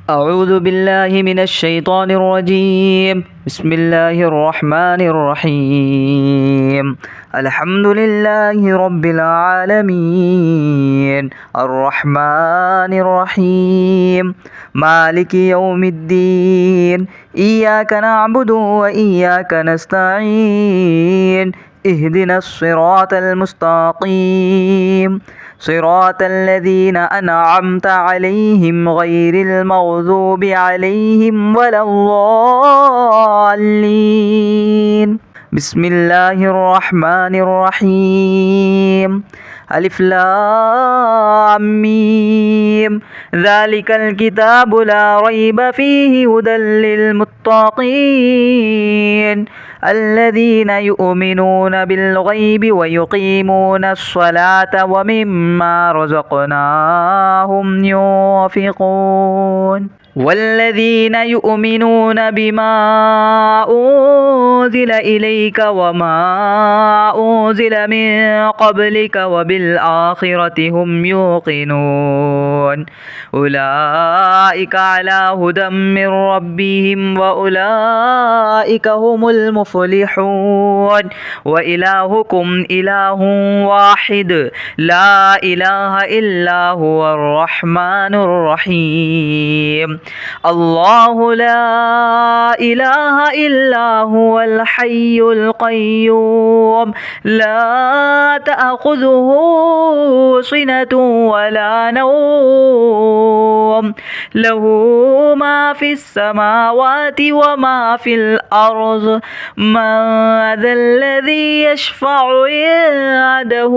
أعوذ بالله من الشيطان الرجيم. بسم الله الرحمن الرحيم. الحمد لله رب العالمين الرحمن الرحيم مالك يوم الدين. إياك نعبد وإياك نستعين. اهدنا الصراط المستقيم صراط الذين أنعمت عليهم غير المغضوب عليهم ولا الضالين. بسم الله الرحمن الرحيم. ألف لام ميم. ذلك الكتاب لا ريب فيه هدى للمتقين الذين يؤمنون بالغيب ويقيمون الصلاة ومما رزقناهم ينفقون والذين يؤمنون بما أنزل إليك وما أنزل من قبلك وبالآخرة هم يوقنون أولئك على هدى من ربهم وأولئك هم المفلحون. وإلهكم إله واحد لا إله إلا هو الرحمن الرحيم. الله لا إله إلا هو الحي القيوم لا تأخذه سنة ولا نوم له ما في السماوات وما في الأرض. من ذا الذي يشفع عنده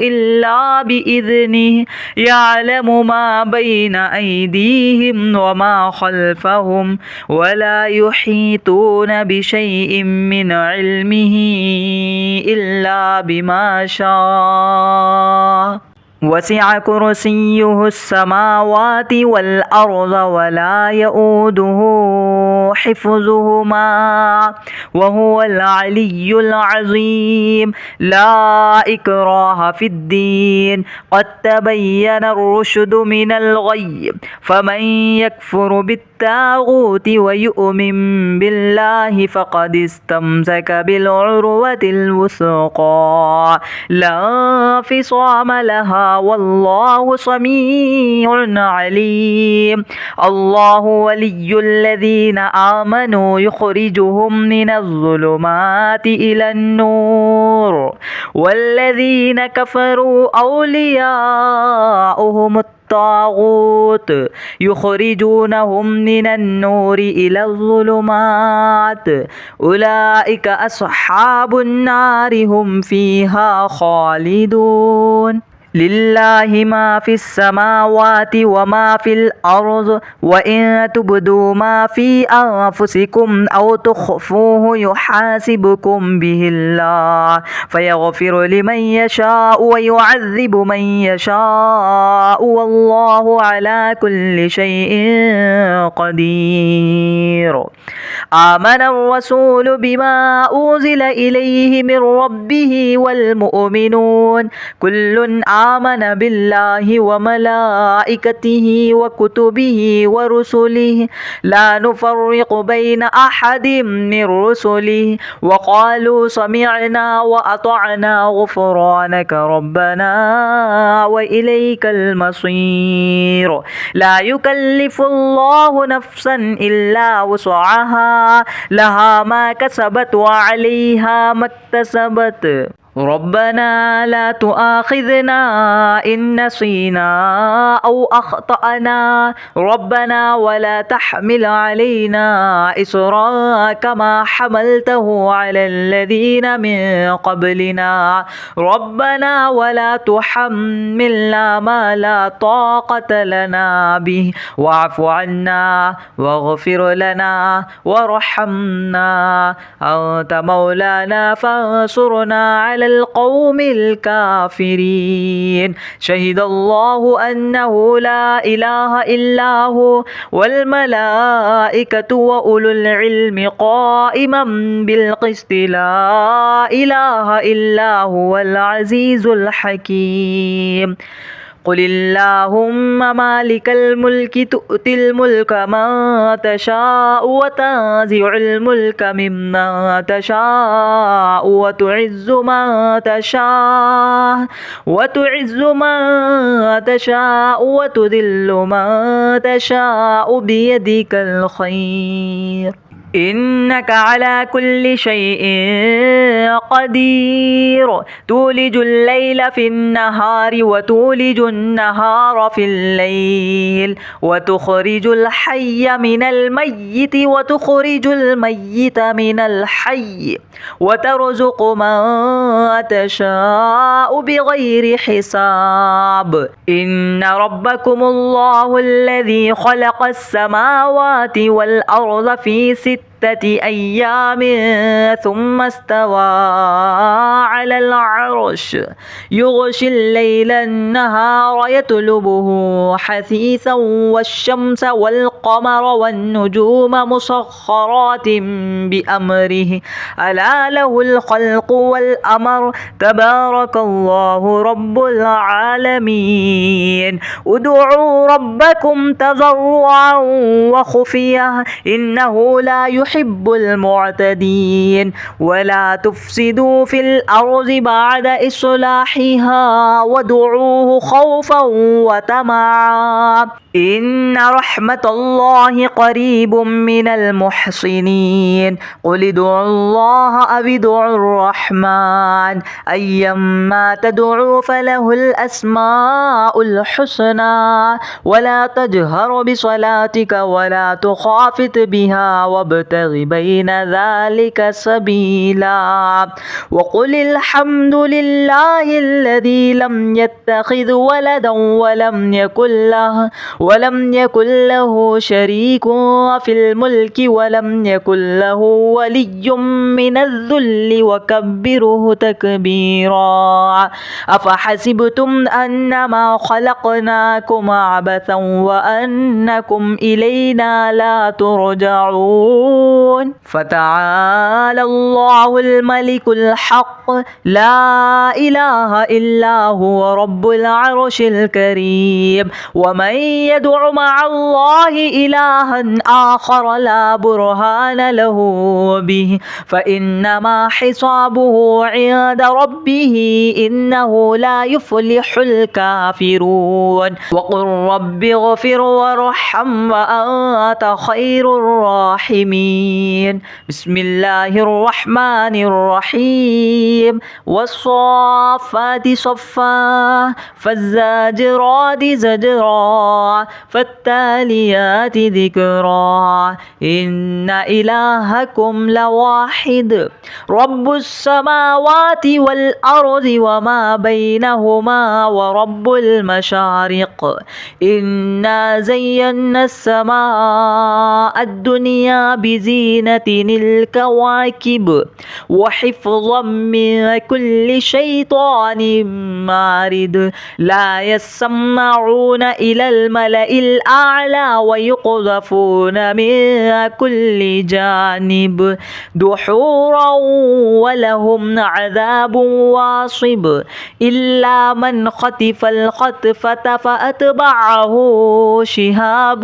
إلا بإذنه يعلم ما بين أيديهم وما خلفهم ولا يحيطون بشيء من علمه إلا بما شاء. وسع كرسيه السماوات والأرض ولا يؤوده حفظهما وهو العلي العظيم. لا إكراه في الدين قد تبين الرشد من الغي. فمن يكفر بالطاغوت ويؤمن بالله فقد استمسك بالعروة الوثقى لا انفصام لها والله سميع عليم. الله ولي الذين آمنوا يخرجهم من الظلمات إلى النور والذين كفروا أولياؤهم الطاغوت يخرجونهم من النور إلى الظلمات أولئك أصحاب النار هم فيها خالدون. لله ما في السماوات وما في الأرض وإن تبدوا ما في أنفسكم أو تخفوه يحاسبكم به الله فيغفر لمن يشاء ويعذب من يشاء والله على كل شيء قدير. آمن الرسول بما أنزل إليه من ربه والمؤمنون كل آمن بالله وملائكته وكتبه ورسله لا نفرق بين أحد من رسله وقالوا سمعنا وأطعنا غفرانك ربنا وإليك المصير. لا يكلف الله نفسا إلا وسعها لها ما كسبت وعليها ما اكتسبت. ربنا لا تؤاخذنا إن نسينا أو أخطأنا ربنا ولا تحمل علينا إصرا كما حملته على الذين من قبلنا ربنا ولا تحملنا ما لا طاقة لنا به واعف عنا واغفر لنا وارحمنا أنت مولانا فانصرنا على القوم الكافرين. شهد الله أنه لا إله إلا هو والملائكة وأولو العلم قائما بالقسط لا إله إلا هو العزيز الحكيم. قل اللهم مالك الملك تؤتي الملك من تشاء وتنزع الملك ممن تشاء وتعز من تشاء وتذل من تشاء بيدك الخير إنك على كل شيء قدير تولج الليل في النهار وتولج النهار في الليل وتخرج الحي من الميت وتخرج الميت من الحي وترزق من تشاء بغير حساب إن ربكم الله الذي خلق السماوات والأرض في 6 أيام ثم استوى على العرش يغشي الليل النهار يطلبه حثيثا والشمس والقمر والنجوم مسخرات بأمره ألا له الخلق والأمر تبارك الله رب العالمين ادعوا ربكم تضرعا وخفية إنه لا يحب المعتدين ولا تفسدوا في الأرض بعد إصلاحها وادعوه خوفا وطمعا إن رحمة الله قريب من المحسنين قل ادعوا الله أو ادعوا الرحمن أيما تدعوا فله الأسماء الحسنى ولا تجهر بصلاتك ولا تخافت بها وابتغ بين ذلك سبيلا وقل الحمد لله الذي لم يتخذ ولدا ولم يكن له شريك في الملك ولم يكن له ولي من الذل وكبره تكبيرا أفحسبتم أنما خلقناكم عبثا وأنكم إلينا لا ترجعون فتعالى الله الملك الحق لا إله إلا هو رب العرش الكريم ومن يدع مع الله إلها آخر لا برهان له به فإنما حسابه عند ربه إنه لا يفلح الكافرون وقل رب اغفر وارحم وأنت خير الراحمين بسم الله الرحمن الرحيم والصافات صفا فالزاجرات زجرا فالتاليات ذكرا إن إلهكم لواحد رب السماوات والأرض وما بينهما ورب المشارق إنا زينا السماء الدنيا بزينة الكواكب وحفظا من كل شيطان مارد لا يسمعون إلى الملأ الأعلى ويقذفون من كل جانب دحورا ولهم عذاب واصب إلا من خطف الخطفة فأتبعه شهاب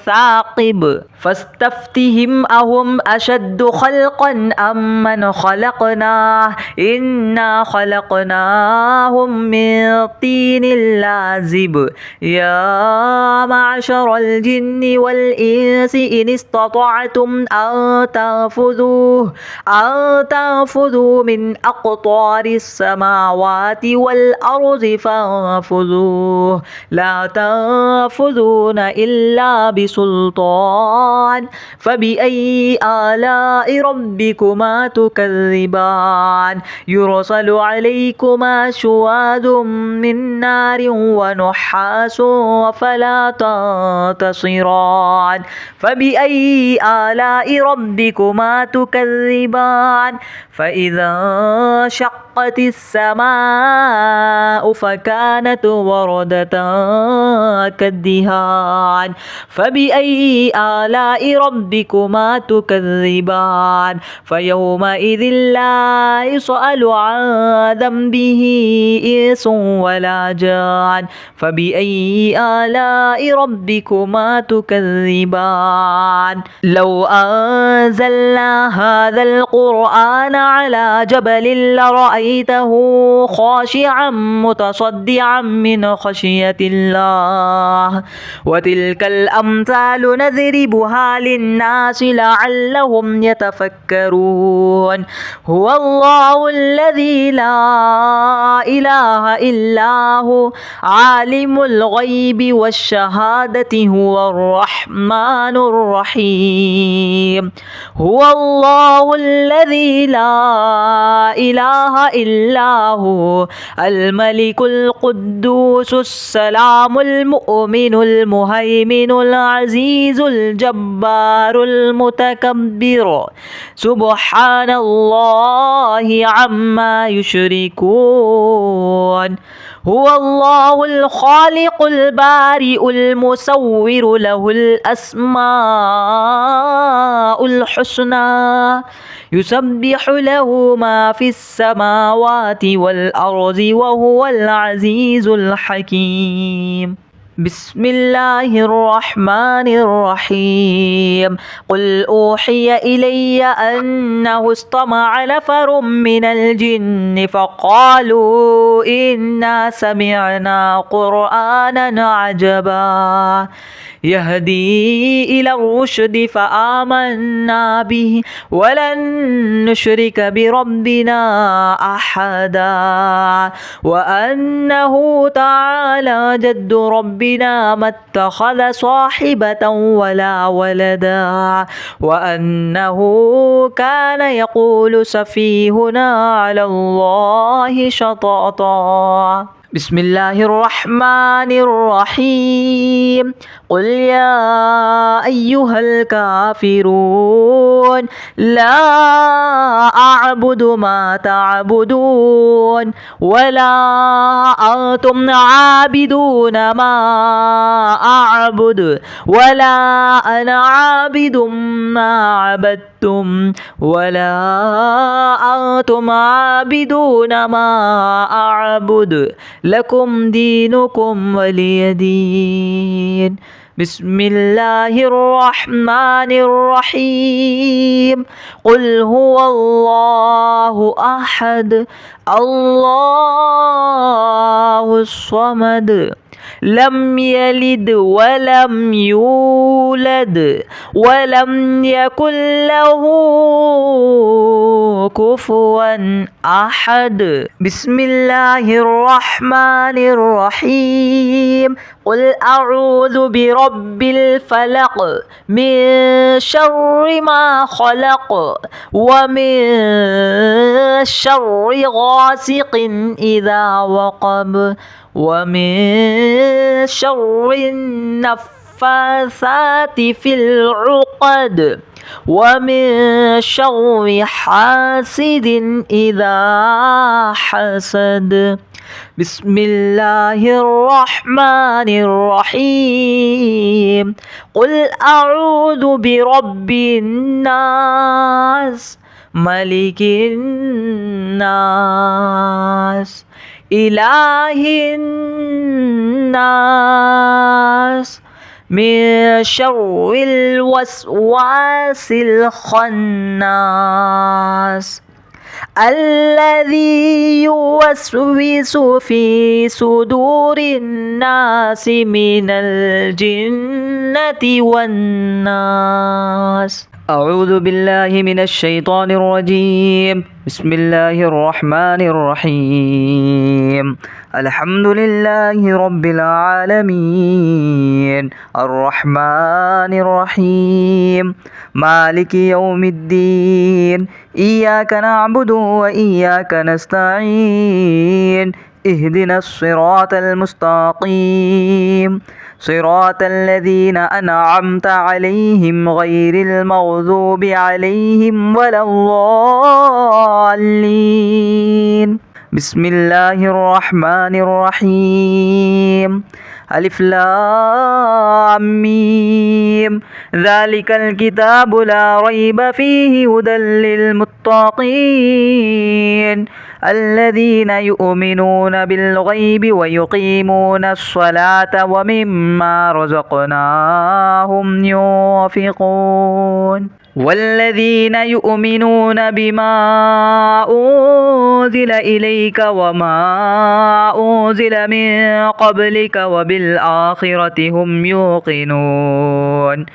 ثاقب فاستفتهم أهم أشد خلقا أم من خلقناه إنا خلقناهم من طين لازب يا معشر الجن والإنس إن استطعتم أن تنفذوا من أقطار السماوات والأرض فانفذوه لا تنفذون إلا بسلطان فبأي آلاء ربكما تكذبان يرسل عليكما شواذ من نار ونحاس فلا تنتصران فبأي آلاء ربكما تكذبان فإذا شق وانشقت السماء فكانت وردة كالدهان فبأي آلاء ربكما تكذبان فيومئذ لا يسأل عن ذنبه إنس ولا جان فبأي آلاء ربكما تكذبان لو أنزلنا هذا القرآن على جبل لرأيته خاشعا متصدعا من خشية الله وتلك الأمثال نضربها للناس لعلهم يتفكرون هو الله الذي لا إله إلا هو عالم الغيب والشهادة هو الرحمن الرحيم هو الله الذي لا إله إلا هو الملك القدوس السلام المؤمن المهيمن العزيز الجبار المتكبر سبحان الله عما يشركون هو الله الخالق البارئ المصور له الأسماء الحسنى يسبح له ما في السماوات والأرض وهو العزيز الحكيم بسم الله الرحمن الرحيم قل أوحي إلي أنه استمع نفر من الجن فقالوا إنا سمعنا قرآنا عجبا يهدي إلى الرشد فآمنا به ولن نشرك بربنا أحدا وأنه تعالى جد ربنا ما اتخذ صاحبة ولا ولدا وأنه كان يقول سفيهنا على الله شططا بسم الله الرحمن الرحيم قل يا أيها الكافرون لا أعبد ما تعبدون ولا أنتم عابدون ما أعبد ولا أنا عابد ما عبدتم ولا أنتم عابدون ما أعبد لكم دينكم ولي دين بسم الله الرحمن الرحيم قل هو الله أحد الله الصمد لم يلد ولم يولد ولم يكن له كفوا أحد بسم الله الرحمن الرحيم قل أعوذ برب الفلق من شر ما خلق ومن شر غاسق إذا وقب ومن شر النفاثات في العقد ومن شر حاسد إذا حسد بسم الله الرحمن الرحيم قل أعوذ برب الناس ملك الناس إله الناس من شر الوسواس الخناس الذي يوسوس في صدور الناس من الجنة والناس أعوذ بالله من الشيطان الرجيم بسم الله الرحمن الرحيم الحمد لله رب العالمين الرحمن الرحيم مالك يوم الدين إياك نعبد وإياك نستعين اهدنا الصراط المستقيم صراط الذين أنعمت عليهم غير المغضوب عليهم ولا الضالين بسم الله الرحمن الرحيم ألف لام ميم ذلك الكتاب لا ريب فيه هدى للمتقين الذين يؤمنون بالغيب ويقيمون الصلاة ومما رزقناهم ينفقون والذين يؤمنون بما أنزل إليك وما أنزل من قبلك وبالآخرة هم يوقنون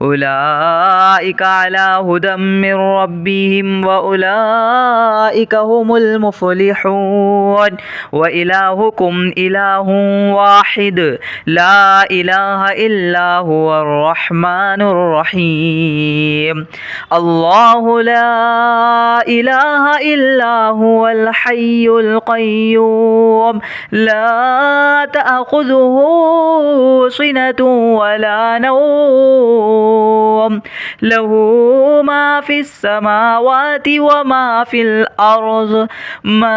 أولئك على هدى من ربهم وأولئك هم المفلحون وإلهكم إله واحد لا إله إلا هو الرحمن الرحيم الله لا إله إلا هو الحي القيوم لا تأخذه سنة ولا نوم له ما في السماوات وما في الأرض من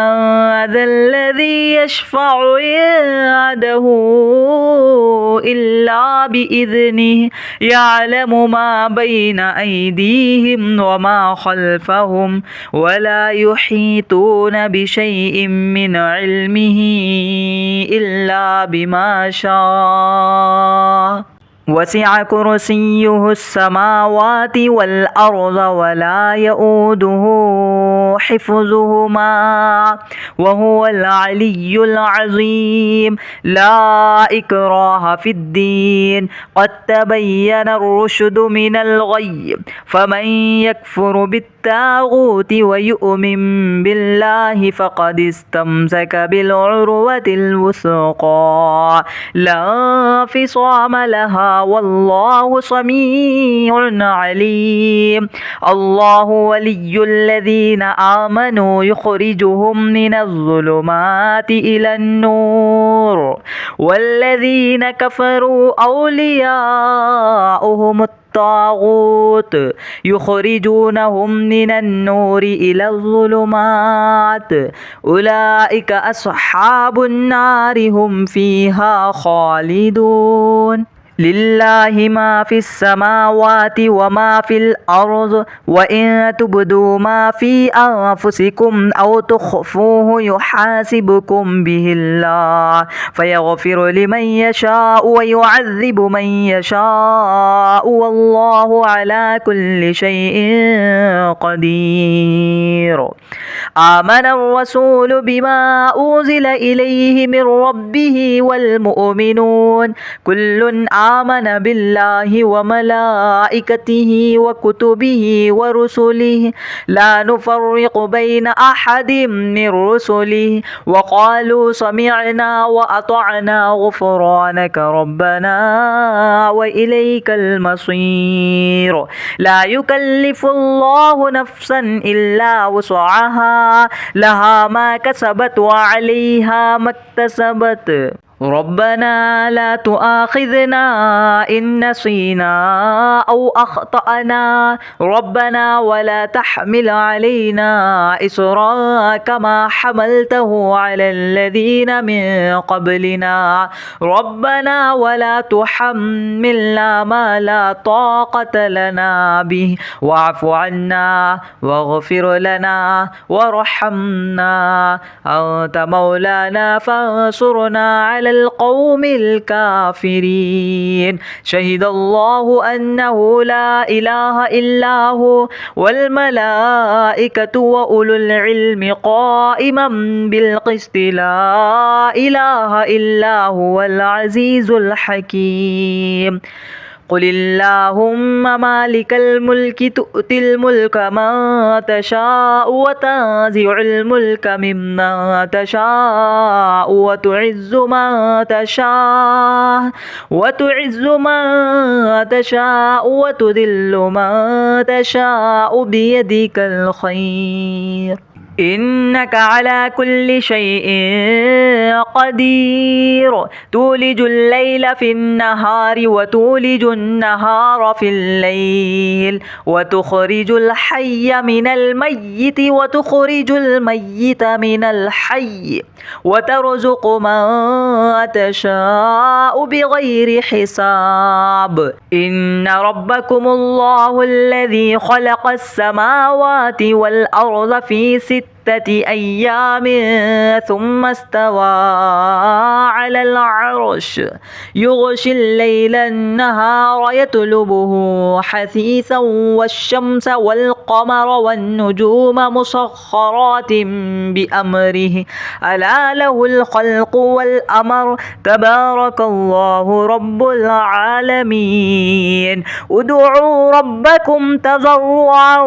ذا الذي يشفع عنده إلا بإذنه يعلم ما بين أيديهم وما خلفهم ولا يحيطون بشيء من علمه إلا بما شاء وسع كرسيه السماوات والأرض ولا يؤوده حفظهما وهو العلي العظيم لا إكراه في الدين قد تبين الرشد من الغي فمن يكفر بالطاغوت ويؤمن بالله فقد استمسك بالعروة الوثقى لا انفصام لها والله سميع عليم الله ولي الذين آمنوا يخرجهم من الظلمات إلى النور والذين كفروا أولياؤهم الطاغوت يخرجونهم من النور إلى الظلمات أولئك أصحاب النار هم فيها خالدون لله ما في السماوات وما في الأرض وإن تبدوا ما في أنفسكم أو تخفوه يحاسبكم به الله فيغفر لمن يشاء ويعذب من يشاء والله على كل شيء قدير آمن الرسول بما أنزل إليه من ربه والمؤمنون كل آمن بالله وملائكته وكتبه ورسله لا نفرق بين أحد من رسله وقالوا سمعنا وأطعنا غفرانك ربنا وإليك المصير لا يكلف الله نفسا إلا وسعها لها ما كسبت وعليها ما اكتسبت ربنا لا تؤاخذنا إن نسينا أو أخطأنا ربنا ولا تحمل علينا إصرا كما حملته على الذين من قبلنا ربنا ولا تحملنا ما لا طاقة لنا به واعف عنا واغفر لنا وارحمنا أنت مولانا فانصرنا على القوم الكافرين شهد الله أنه لا إله إلا هو والملائكة وأولو العلم قائما بالقسط لا إله إلا هو العزيز الحكيم قل اللهم مالك الملك تؤتي الملك من تشاء وتنزع الملك ممن تشاء وتعز من تشاء وتذل من تشاء بيدك الخير إنك على كل شيء قدير تولج الليل في النهار وتولج النهار في الليل وتخرج الحي من الميت وتخرج الميت من الحي وترزق من تشاء بغير حساب إن ربكم الله الذي خلق السماوات والأرض في 6 أيام ثم استوى على العرش يغشي الليل النهار يطلبه حثيثا والشمس والقمر والنجوم مسخرات بأمره ألا له الخلق والأمر تبارك الله رب العالمين ادعوا ربكم تضرعا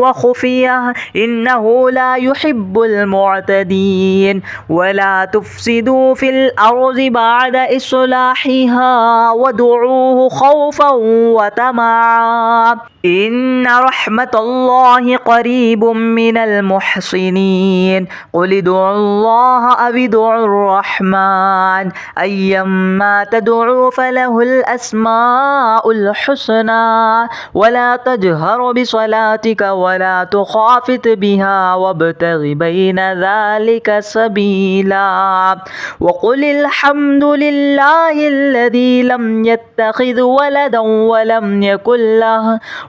وخفية إنه لا يحب المعتدين ولا تفسدوا في الأرض بعد إصلاحها وادعوه خوفا وطمعا إن رحمة الله قريب من المحسنين قل ادعوا الله أو ادعوا الرحمن أيما تدعوا فله الأسماء الحسنى ولا تجهر بصلاتك ولا تخافت بها وابتغ بين ذلك سبيلا وقل الحمد لله الذي لم يتخذ ولدا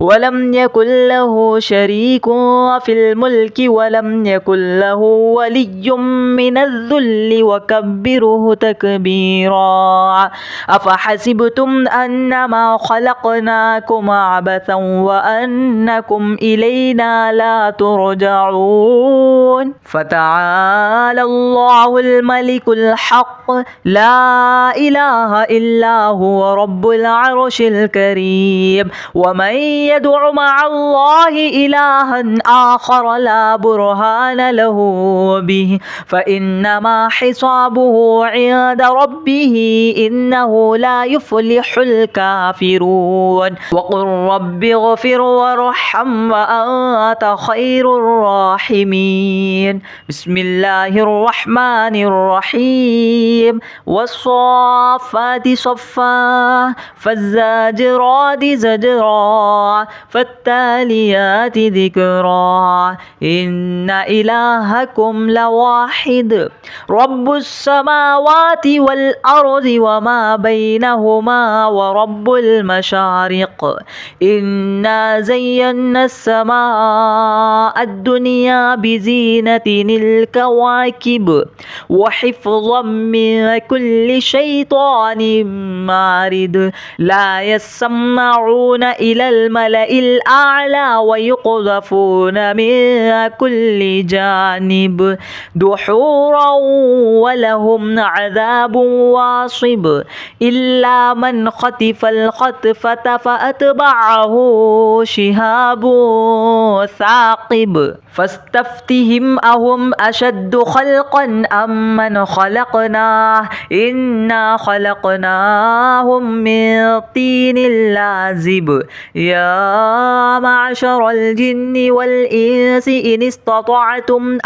ولم يكن له شريك في الملك ولم يكن له ولي من الذل وكبره تكبيرا أفحسبتم أنما خلقناكم عبثا وأنكم إلينا لا ترجعون فتعالى الله الملك الحق لا إله إلا هو رب العرش الكريم ومن يدع مع الله إلها آخر لا برهان له به فإنما حسابه عند ربه إنه لا يفلح الكافرون وقل رب اغفر وارحم وأنت خير الراحمين بسم الله الرحمن الرحيم والصافات صفا فالزاجرات زجرا فالتاليات ذكرا إن إلهكم لواحد رب السماوات والأرض وما بينهما ورب المشارق إنا زينا السماء الدنيا بزينة الكواكب وحفظا من كل شيطان مارد لا يسمعون إلى الملأ الأعلى ويقذفون من كل جانب دحورا ولهم عذاب واصب إلا من خطف الخطفة فأتبعه شهاب ثاقب فاستفتهم أهم أشد خلقا أم من خلقناه إنا خلقناهم من طين لازب يا معشر الجن والإنس إن استطعتم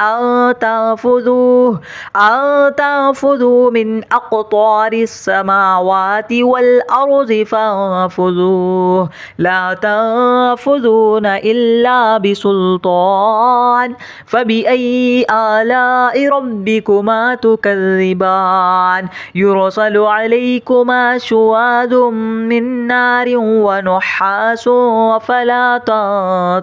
أن تنفذوا من أقطار السماوات والأرض فانفذوا لا تنفذون إلا بسلطان فبأي آلاء ربكما تكذبان يرسل عليكما شواظ من نار ونحاس فلا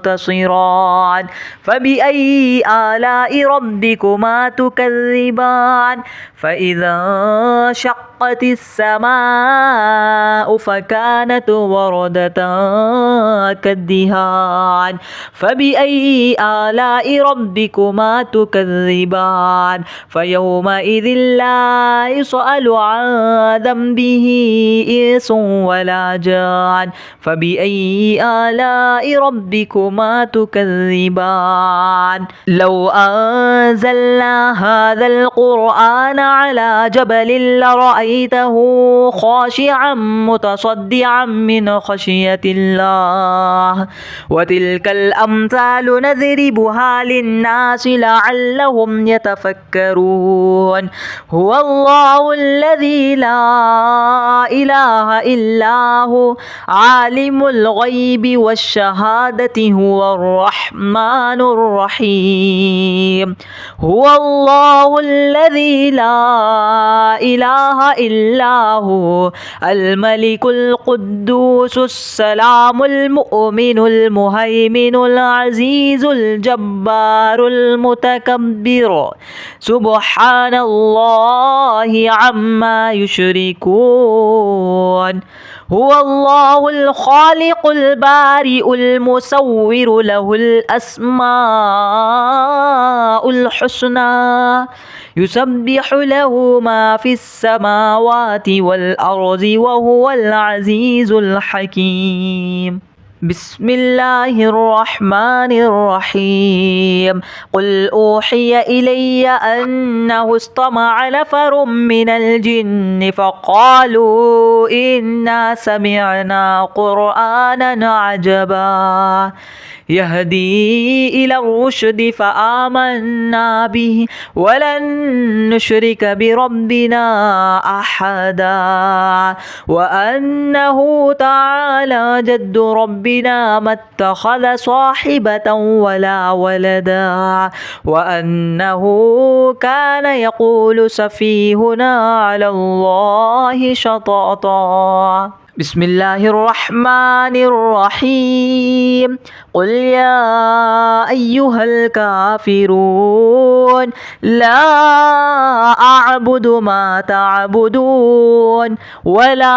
تنتصران فبأي آلاء ربكما تكذبان فإذا شقت السماء فكانت وردة كالدهان فبأي آلاء ربكما تكذبان فيومئذ لا يسأل عن ذنبه إنس ولا جان فبأي آلاء ربكما تكذبان لو أنزلنا هذا القرآن على جبل لرأيته خاشعا متصدعا من خشية الله وتلك الأمثال نضربها للناس للناس لعلهم يتفكرون هو الله الذي لا إله إلا هو عالم الغيب والشهادة هو الرحمن الرحيم هو الله الذي لا إله إلا هو الملك القدوس السلام المؤمن المهيمن العزيز الجبار المتكبر سبحان الله عما يشركون هو الله الخالق البارئ المصور له الأسماء الحسنى يسبح له ما في السماوات والأرض وهو العزيز الحكيم بسم الله الرحمن الرحيم قل أوحي إلي أنه استمع نفر من الجن فقالوا إنا سمعنا قرآنا عجبا يهدي إلى الرشد فآمنا به ولن نشرك بربنا أحدا وأنه تعالى جد ربنا ما اتخذ صاحبة ولا ولدا وأنه كان يقول سفيهنا على الله شططا بسم الله الرحمن الرحيم قل يا أيها الكافرون لا أعبد ما تعبدون ولا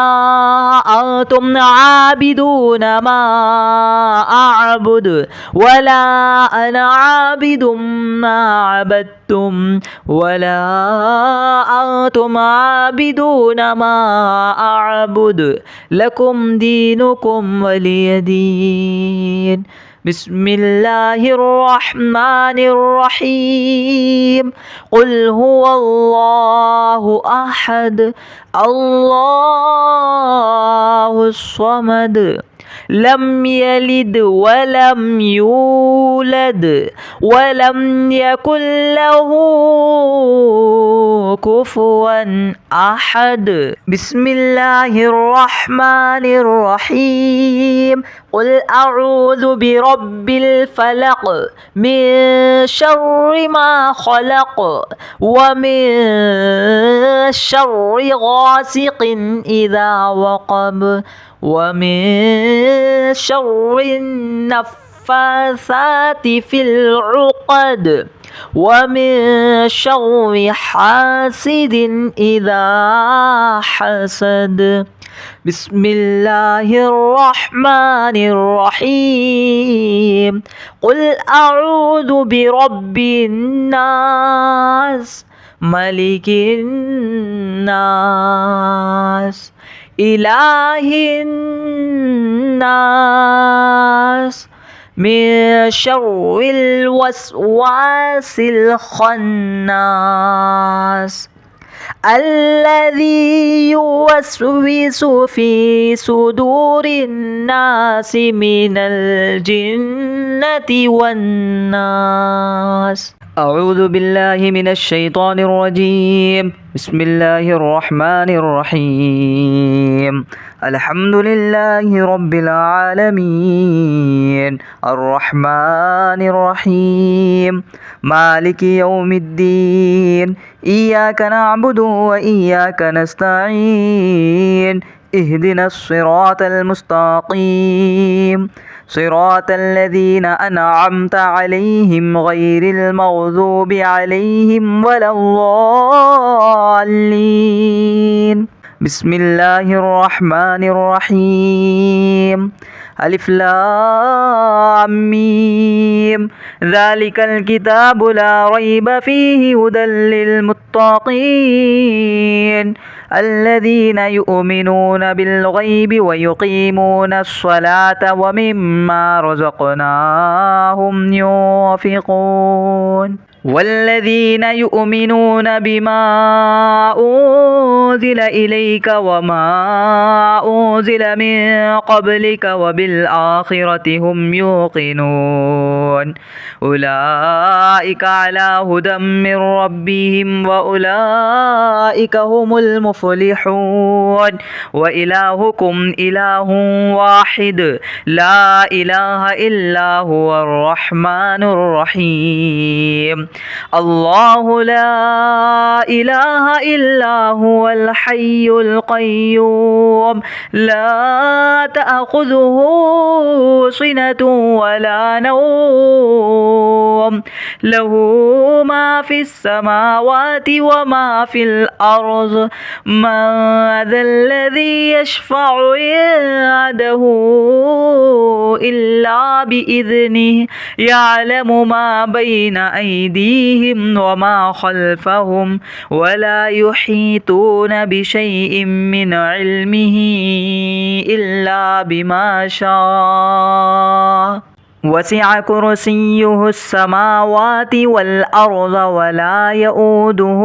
أنتم عابدون ما أعبد ولا أنا عابد ما عبدتم ولا أنتم عابدون ما أعبد لكم دينكم ولي دين بسم الله الرحمن الرحيم قل هو الله أحد الله الصمد لم يلد ولم يولد ولم يكن له كفوا أحد بسم الله الرحمن الرحيم قل أعوذ برب الفلق من شر ما خلق ومن شر غاسق إذا وقب ومن شر النفاثات في العقد ومن شر حاسد إذا حسد بسم الله الرحمن الرحيم قل أعوذ برب الناس ملك الناس إله الناس من شر الوسواس الخناس الذي يوسوس في صدور الناس من الجنة والناس أعوذ بالله من الشيطان الرجيم بسم الله الرحمن الرحيم الحمد لله رب العالمين الرحمن الرحيم مالك يوم الدين إياك نعبد وإياك نستعين اهدنا الصراط المستقيم صراط الذين أنعمت عليهم غير المغضوب عليهم ولا الضالين بسم الله الرحمن الرحيم ألف لام ميم ذلك الكتاب لا ريب فيه هدى للمتقين الذين يؤمنون بالغيب ويقيمون الصلاة ومما رزقناهم ينفقون والذين يؤمنون بما أنزل إليك وما أنزل من قبلك وبالآخرة هم يوقنون يعلمون أولئك على هدى من ربهم وأولئك هم المفلحون وإلهكم إله واحد لا إله إلا هو الرحمن الرحيم الله لا إله إلا هو الحي القيوم لا تأخذه سنة ولا نوم له ما في السماوات وما في الأرض من ذا الذي يشفع عنده إلا بإذنه يعلم ما بين أيديهم وما خلفهم ولا يحيطون بشيء من علمه إلا بما شاء وسع كرسيه السماوات والأرض ولا يؤوده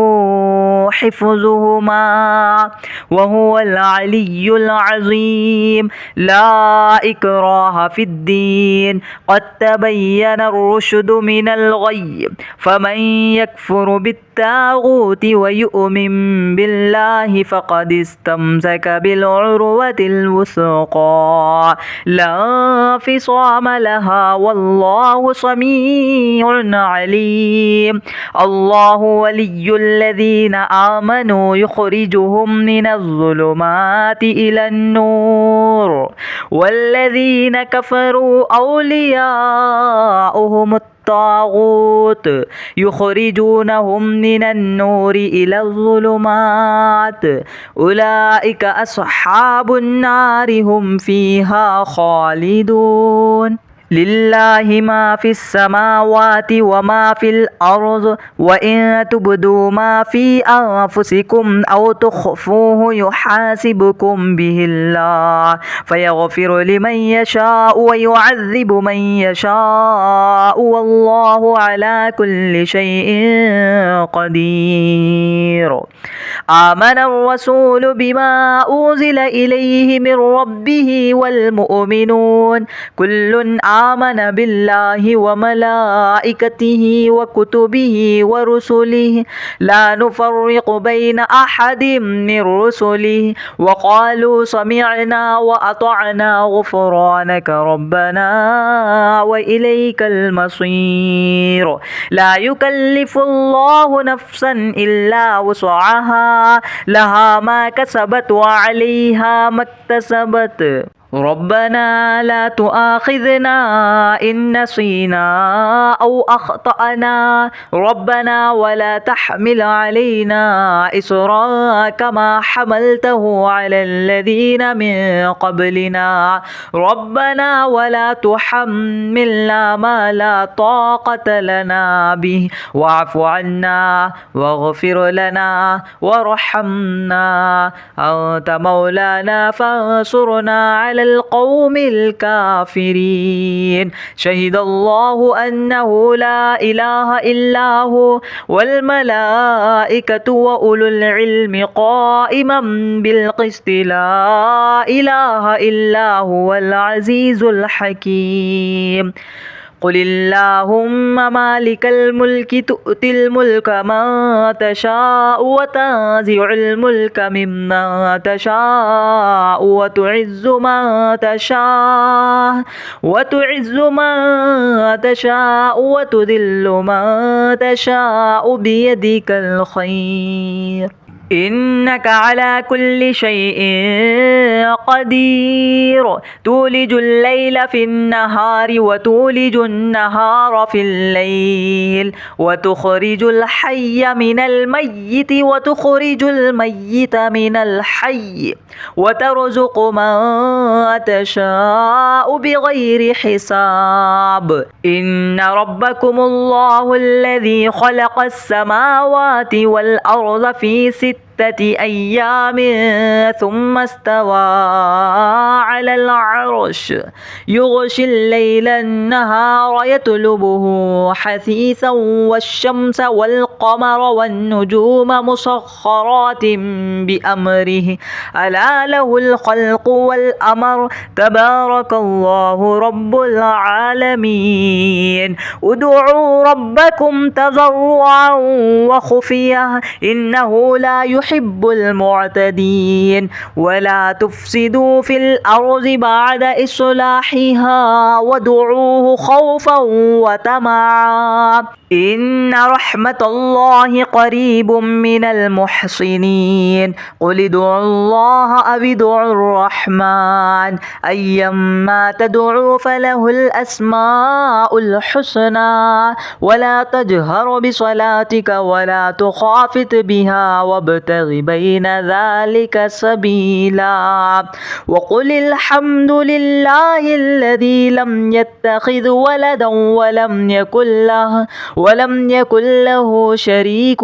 حفظهما وهو العلي العظيم لا إكراه في الدين قد تبين الرشد من الغي فمن يكفر بالطاغوت ويؤمن بالله فقد استمسك بالعروة الوثقى لا انفصام لها والله سميع عليم الله ولي الذين آمنوا يخرجهم من الظلمات إلى النور والذين كفروا أولياؤهم الطاغوت يخرجونهم من النور إلى الظلمات أولئك أصحاب النار هم فيها خالدون لله ما في السماوات وما في الأرض وإن تبدوا ما في أنفسكم أو تخفوه يحاسبكم به الله فيغفر لمن يشاء ويعذب من يشاء والله على كل شيء قدير آمن الرسول بما أنزل إليه من ربه والمؤمنون كل آمن بالله وملائكته وكتبه ورسله لا نفرق بين أحد من رسله وقالوا سمعنا وأطعنا غفرانك ربنا وإليك المصير لا يكلف الله نفسا إلا وسعها لها ما كسبت وعليها ما اكتسبت ربنا لا تؤاخذنا إن نسينا أو أخطأنا ربنا ولا تحمل علينا إصرا كما حملته على الذين من قبلنا ربنا ولا تحملنا ما لا طاقة لنا به واعف عنا واغفر لنا وارحمنا أنت مولانا فانصرنا على القوم الكافرين شهد الله أنه لا إله إلا هو والملائكة وأولو العلم قائما بالقسط لا إله إلا هو العزيز الحكيم قل اللهم مالك الملك تؤتي الملك من تشاء وتنزع الملك ممن تشاء وتعز من تشاء وتذل من تشاء بيدك الخير إنك على كل شيء قدير تولج الليل في النهار وتولج النهار في الليل وتخرج الحي من الميت وتخرج الميت من الحي وترزق من تشاء بغير حساب إن ربكم الله الذي خلق السماوات والأرض في 6 أيام ثم استوى على العرش يغشي الليل النهار يطلبه حثيثا والشمس والقمر والنجوم مسخرات بأمره ألا له الخلق والأمر تبارك الله رب العالمين ادعوا ربكم تضرعا وخفية إنه لا يحب المعتدين ولا تفسدوا في الأرض بعد إصلاحها وادعوه خوفا وطمعا إن رحمة الله قريب من المحسنين قل ادعوا الله أو ادعوا الرحمن أيما تدعوا فله الأسماء الحسنى ولا تجهر بصلاتك ولا تخافت بها وابتغ بين ذلك سبيلا وقل الحمد لله الذي لم يتخذ ولدا ولم يكن له شريك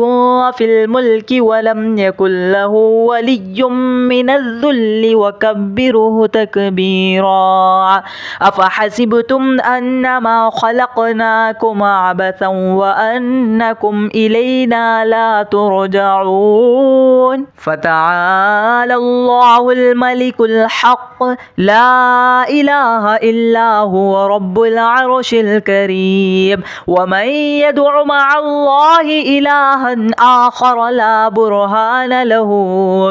في الملك ولم يكن له ولي من الذل وكبره تكبيرا أفحسبتم أنما خلقناكم عبثا وأنكم إلينا لا ترجعون فتعالى الله الملك الحق لا إله إلا هو رب العرش الكريم ومن يدع مع الله إلها آخر لا برهان له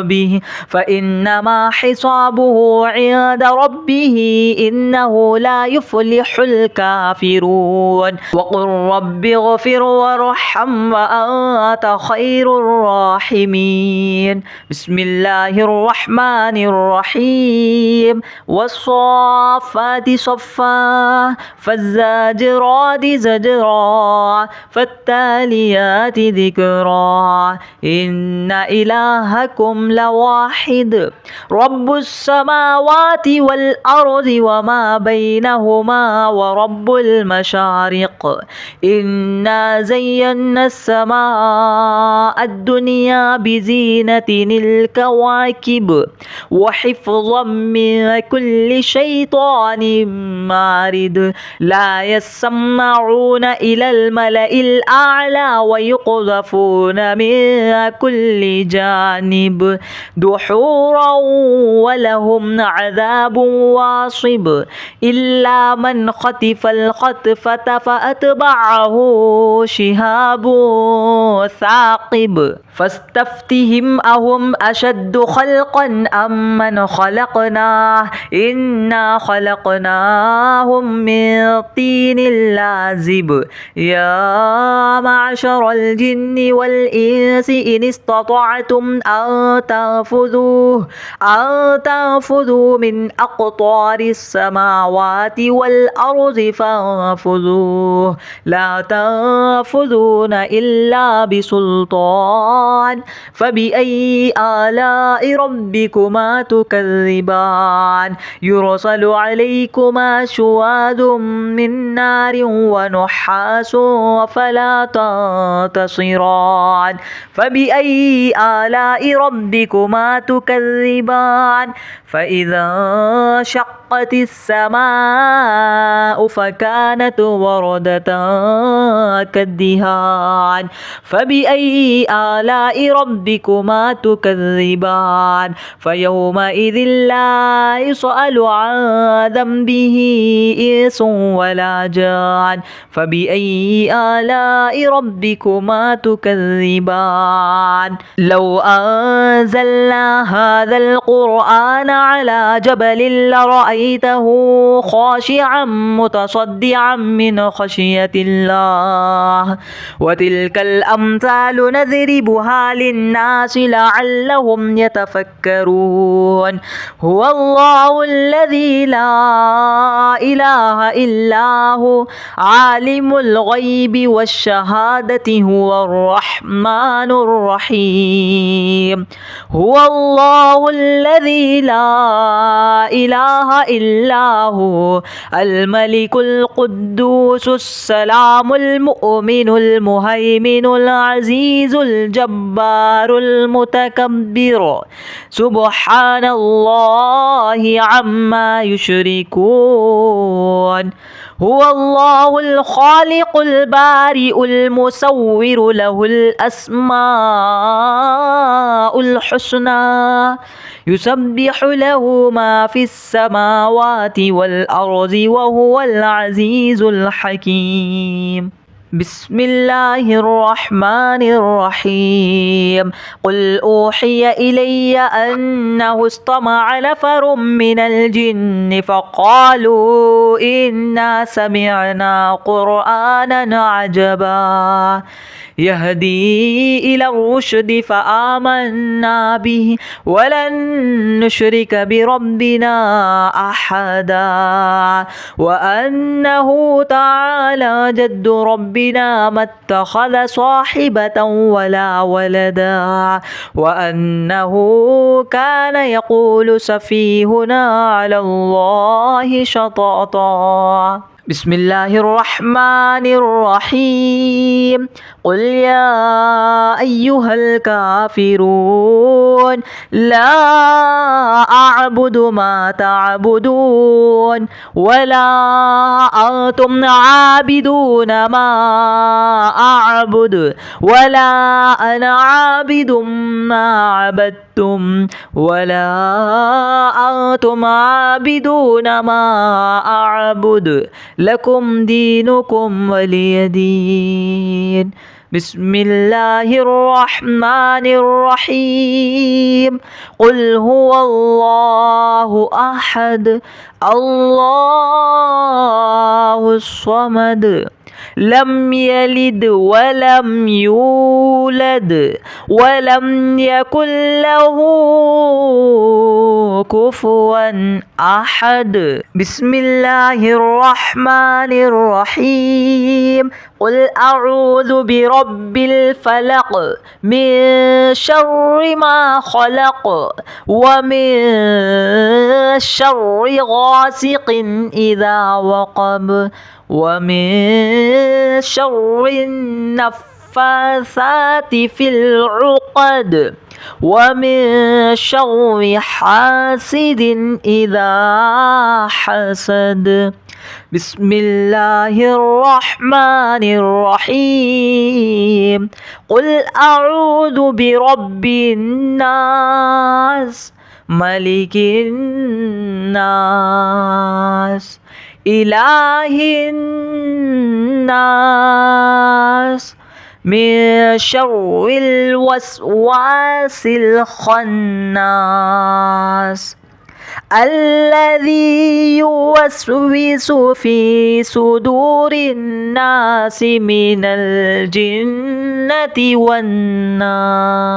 به فإنما حسابه عند ربه إنه لا يفلح الكافرون وقل رب اغفر وارحم وأنت خير الراحمين بسم الله الرحمن الرحيم والصافات صفا فالزاجرات زجرا فالتاليات ذكرا إن إلهكم لواحد رب السماوات والأرض وما بينهما ورب المشارق إنا زينا السماء الدنيا بزينة الكواكب وحفظا من كل شيطان مارد لا يسمعون إلى الملأ الأعلى ويقذفون من كل جانب دحورا ولهم عذاب واصب إلا من خطف الخطفة فأتبعه شهاب ثاقب فاستفتهم أهم أشد خلقا أم من خلقناه إنا خلقناهم من طين لازب يا معشر الجن والإنس إن استطعتم أن تنفذوا من أقطار السماوات والأرض فانفذوه لا تنفذون إلا بسلطان فبأي آلاء ربكما تكذبان يرسل عليكما شواذ من نار ونحاس فلا تنتصران فبأي آلاء ربكما تكذبان فإذا شقت السماء فكانت وردة كالدهان فبأي آلاء ربكما تكذبان فيومئذ لا يسأل عن ذنبه إنس ولا جان فبأي آلاء ربكما تكذبان لو أنزلنا هذا القرآن على جبل لرأيته خاشعا متصدعا من خشية الله وتلك الأمثال نضربها للناس لعلهم يتفكرون هو الله الذي لا إله إلا هو عالم الغيب والشهادة هو الرحمن الرحيم هو الله الذي لا إله إلا هو الملك القدوس السلام المؤمن المهيمن العزيز الجبار الجبار المتكبر سبحان الله عما يشركون هو الله الخالق البارئ المصور له الأسماء الحسنى يسبح له ما في السماوات والأرض وهو العزيز الحكيم بسم الله الرحمن الرحيم قل أوحي إلي أنه استمع نفر من الجن فقالوا إنا سمعنا قرآنا عجبا يهدي إلى الرشد فآمنا به ولن نشرك بربنا أحدا وأنه تعالى جد ربنا ما اتخذ صاحبة ولا ولدا وأنه كان يقول سفيهنا على الله شططا بسم الله الرحمن الرحيم قل يا أيها الكافرون لا أعبد ما تعبدون ولا أنتم عابدون ما أعبد ولا أنا عابد ما عبدتم ولا أنتم عابدون ما أعبد لكم دينكم ولي دين بسم الله الرحمن الرحيم قل هو الله أحد الله الصمد لم يلد ولم يولد ولم يكن له كفوا أحد بسم الله الرحمن الرحيم قل أعوذ برب الفلق من شر ما خلق ومن شر غاسق إذا وقب ومن شر النفاثات في العقد ومن شر حاسد إذا حسد بسم الله الرحمن الرحيم قل أعوذ برب الناس ملك الناس إله الناس من شر الوسواس الخناس الذي يوسوس في صدور الناس من الجنة والناس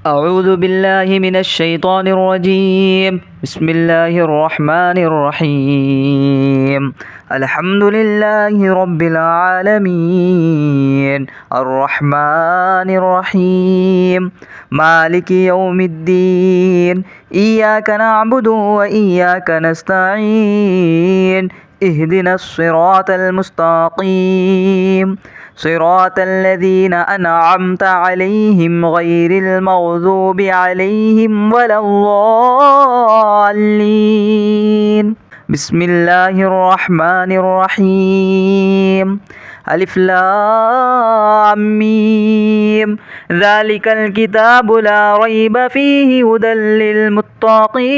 أعوذ بالله من الشيطان الرجيم بسم الله الرحمن الرحيم الحمد لله رب العالمين الرحمن الرحيم مالك يوم الدين إياك نعبد وإياك نستعين اهدنا الصراط المستقيم صراط الذين أنعمت عليهم غير المغضوب عليهم ولا الضالين بسم الله الرحمن الرحيم ألف لام ميم ذلك الكتاب لا ريب فيه هدى للمتقين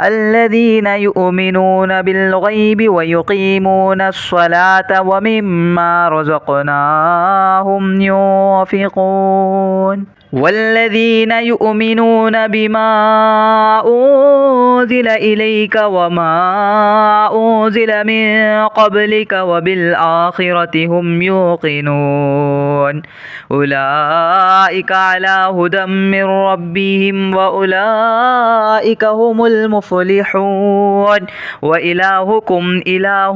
الذين يؤمنون بالغيب ويقيمون الصلاة ومما رزقناهم ينفقون والذين يؤمنون بما أنزل إليك وما أنزل من قبلك وبالآخرة هم يوقنون أولئك على هدى من ربهم وأولئك هم المفلحون وإلهكم إله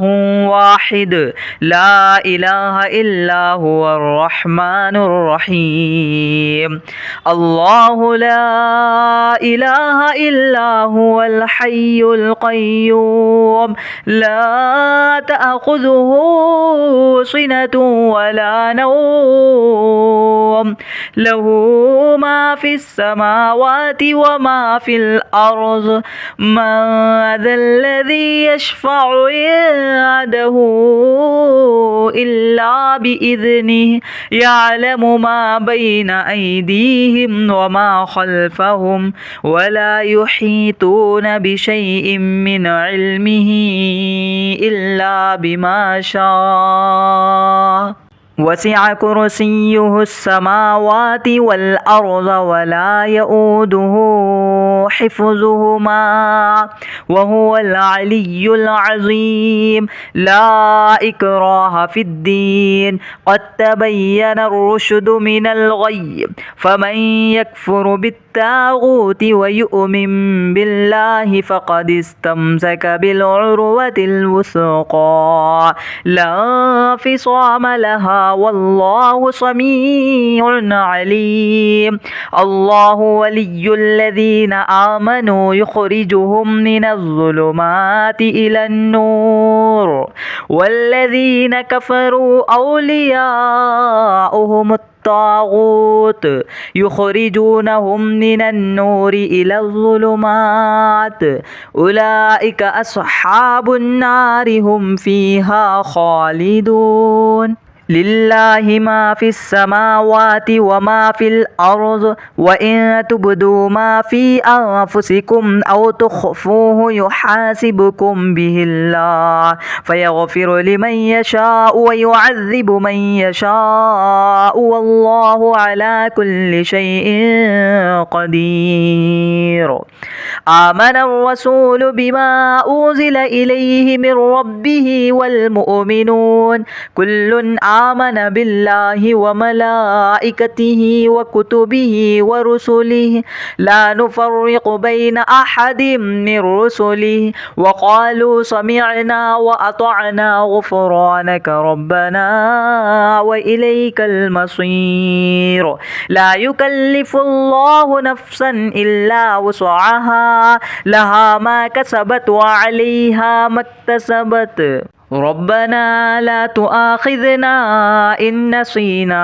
واحد لا إله إلا هو الرحمن الرحيم الله لا إله إلا هو الحي القيوم لا تأخذه سنة ولا نوم له ما في السماوات وما في الأرض من ذا الذي يشفع عنده إلا بإذنه يعلم ما بين أيديهم وما خلفهم ولا يحيطون بشيء من علمه إلا بما شاء وسع كرسيه السماوات والأرض ولا يؤوده حفظهما وهو العلي العظيم لا إكراه في الدين قد تبين الرشد من الغي فمن يكفر بالطاغوت ويؤمن بالله فقد استمسك بالعروة الوثقى لا انفصام لها والله سميع عليم الله ولي الذين آمنوا يخرجهم من الظلمات إلى النور والذين كفروا أولياؤهم الطاغوت يخرجونهم من النور إلى الظلمات أولئك أصحاب النار هم فيها خالدون لله ما في السماوات وما في الأرض وإن تبدوا ما في أنفسكم أو تخفوه يحاسبكم به الله فيغفر لمن يشاء ويعذب من يشاء والله على كل شيء قدير آمن الرسول بما أنزل إليه من ربه والمؤمنون كل آمن بالله وملائكته وكتبه ورسله لا نفرق بين أحد من رسله وقالوا سمعنا وأطعنا غفرانك ربنا وإليك المصير لا يكلف الله نفسا إلا وسعها لها ما كسبت وعليها ما اكتسبت ربنا لا تؤاخذنا إن نسينا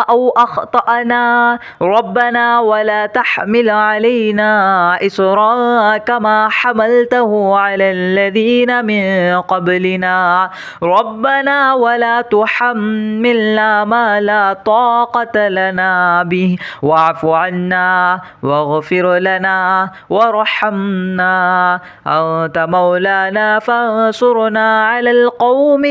أو أخطأنا ربنا ولا تحمل علينا إصرا كما حملته على الذين من قبلنا ربنا ولا تحملنا ما لا طاقة لنا به واعف عنا واغفر لنا وارحمنا أنت مولانا فانصرنا على القوم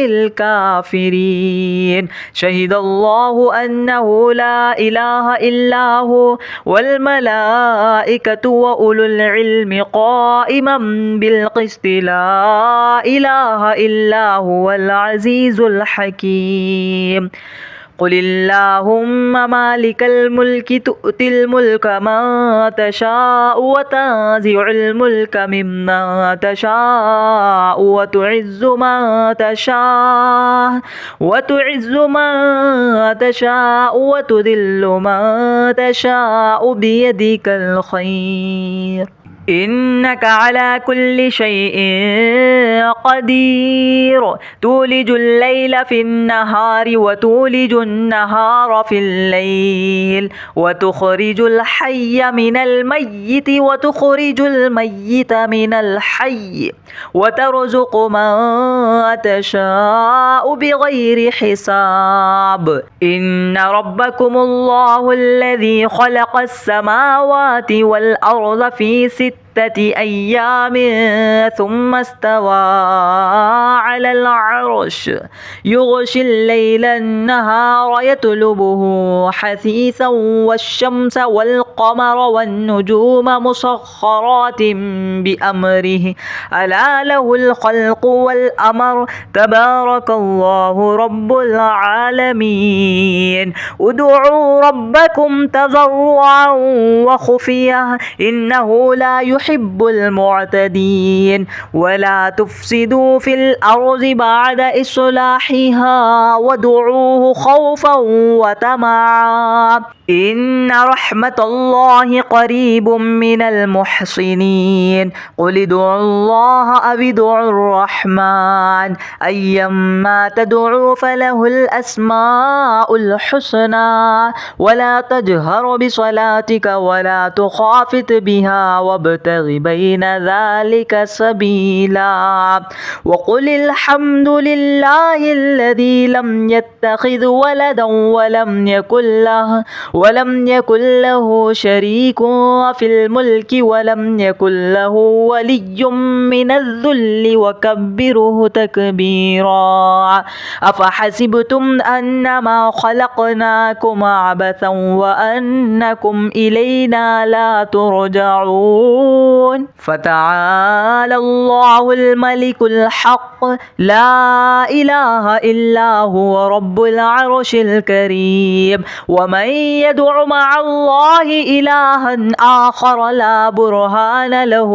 الكافرين شهد الله أنه لا إله إلا هو والملائكة وأولو العلم قائما بالقسط لا إله إلا هو العزيز الحكيم قل اللهم مالك الملك تؤتي الملك من تشاء وتنزع الملك ممن تشاء وتعز من تشاء وتذل من تشاء بيدك الخير إنك على كل شيء قدير تولج الليل في النهار وتولج النهار في الليل وتخرج الحي من الميت وتخرج الميت من الحي وترزق من تشاء بغير حساب إن ربكم الله الذي خلق السماوات والأرض في 6 أيام ثم استوى على العرش يغشي الليل النهار يطلبه حثيثا والشمس والقمر والنجوم مسخرات بأمره ألا له الخلق والأمر تبارك الله رب العالمين ادعوا ربكم تضرعا وخفية إنه لا يحب المعتدين ولا تفسدوا في الأرض بعد إصلاحها وادعوه خوفا وطمعا إن رحمة الله قريب من المحسنين قل ادعوا الله أو ادعوا الرحمن أيما تدعوا فله الأسماء الحسنى ولا تجهر بصلاتك ولا تخافت بها وابتغ بين ذلك سبيلا وقل الحمد لله الذي لم يتخذ ولدا ولم يكن له شريك في الملك ولم يكن له ولي من الذل وكبره تكبيرا أفحسبتم أنما خلقناكم عبثا وأنكم إلينا لا ترجعون فتعالى الله الملك الحق لا إله إلا هو رب العرش الكريم ومن يدع مع الله إلها آخر لا برهان له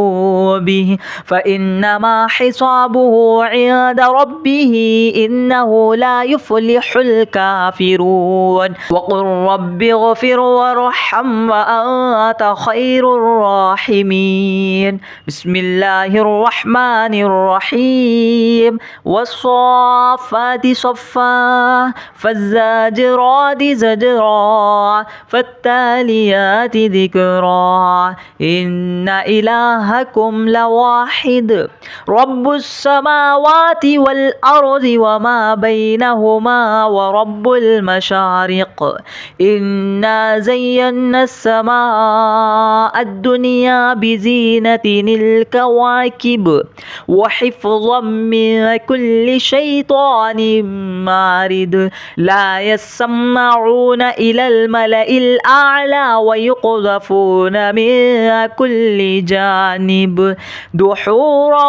به فإنما حسابه عند ربه إنه لا يفلح الكافرون وقل رب اغفر وارحم وأنت خير الراحمين بسم الله الرحمن الرحيم والصافات صفا فالزاجرات زجرا فالتاليات ذكرا إن إلهكم لواحد رب السماوات والأرض وما بينهما ورب المشارق إنا زينا السماء الدنيا بزينة الكواكب وحفظا من كل شيطان مارد لا يسمعون إلى الملأ الأعلى ويقذفون من كل جانب دحورا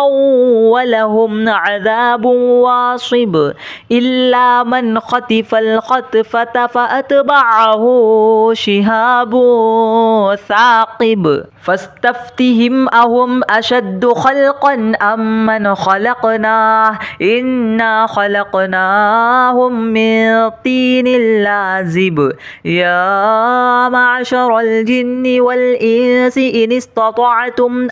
ولهم عذاب واصب إلا من خطف الخطفة فأتبعه شهاب ثاقب فاستفتهم أهم أشد خلقا أم من خلقناه إنا خلقناهم من طين لازب يا معشر الجن والإنس إن استطعتم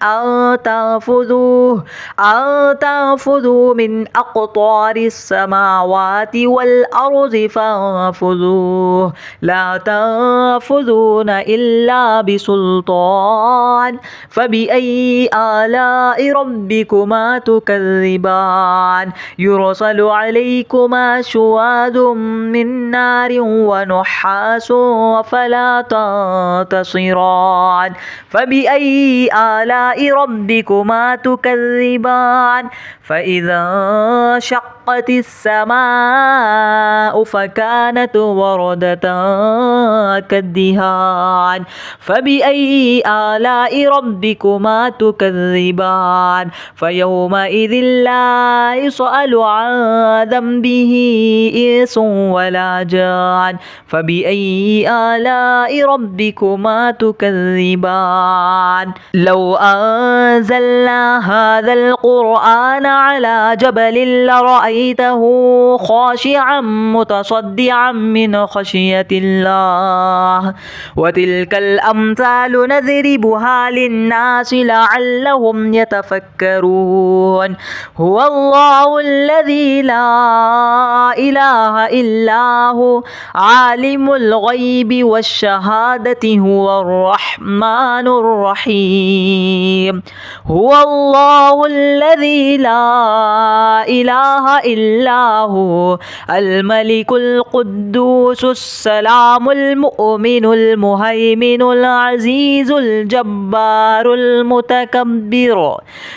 أن تنفذوا من أقطار السماوات والأرض فانفذوه لا تنفذون إلا بسلطان فبأي آلاء ربكما تكذبان يرسل عليكما شواذ من نار ونحاس فلا تنتصران فبأي آلاء ربكما تكذبان فإذا شقت السماء فكانت وردة كالدهان فبأي آلاء ربكما تكذبان فيومئذ لا يسأل عن ذنبه إنس ولا جان فبأي آلاء ربكما تكذبان لو أنزلنا هذا القرآن على جبل لرأيته خاشعا متصدعا من خشية الله وتلك الأمثال نضربها للناس لعلهم يتفكرون هو الله الذي لا إله إلا هو عالم الغيب والشهادة هو الرحمن الرحيم هو الله الذي لا إله إلا هو الملك القدوس السلام المؤمن المهيمن العزيز الجبار المتكبر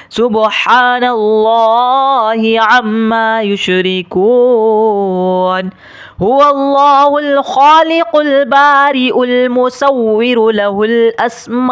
سبحان الله عما يشركون هو الله الخالق البارئ المصور له الأسماء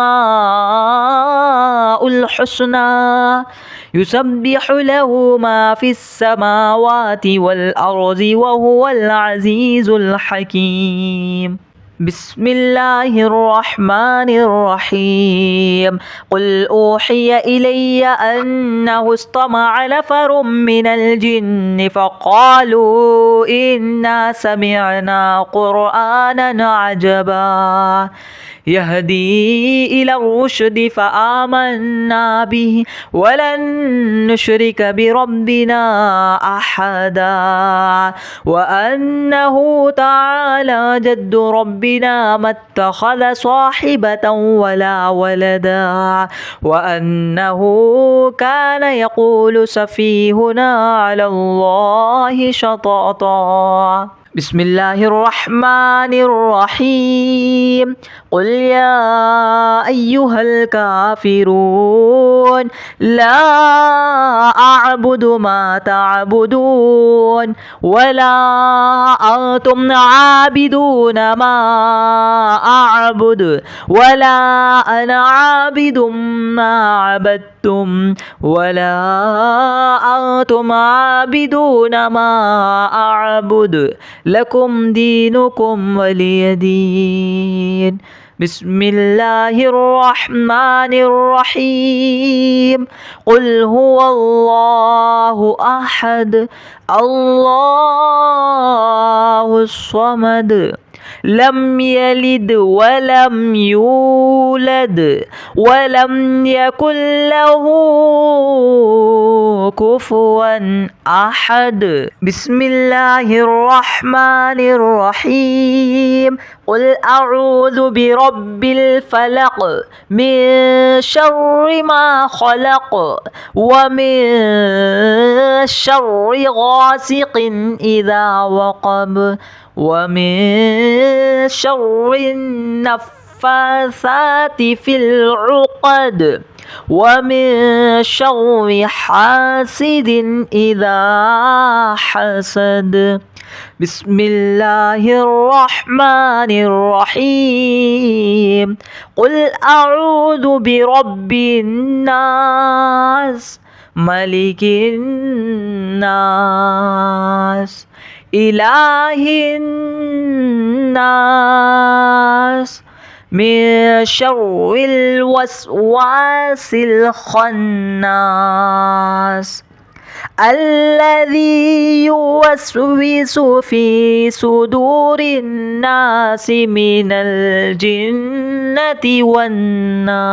الحسنى يسبح له ما في السماوات والأرض وهو العزيز الحكيم بسم الله الرحمن الرحيم قل أوحي إلي أنه استمع نفر من الجن فقالوا إنا سمعنا قرآنا عجبا يهدي إلى الرشد فآمنا به ولن نشرك بربنا أحدا وأنه تعالى جد ربنا ما اتخذ صاحبة ولا ولدا وأنه كان يقول سفيهنا على الله شططا بسم الله الرحمن الرحيم قل يا أيها الكافرون لا أعبد ما تعبدون ولا أنتم عابدون ما أعبد ولا أنا عابد ما عبدتم ولا أنتم عابدون ما أعبد لكم دينكم ولي دين بسم الله الرحمن الرحيم قل هو الله أحد الله الصمد لم يلد ولم يولد ولم يكن له كفوا أحد بسم الله الرحمن الرحيم قل أعوذ برب الفلق من شر ما خلق ومن شر غاسق إذا وقب ومن شر النفاثات في العقد ومن شر حاسد إذا حسد بسم الله الرحمن الرحيم قل أعوذ برب الناس ملك الناس إله الناس من شر الوسواس الخناس الذي يوسوس في صدور الناس من الجنة والناس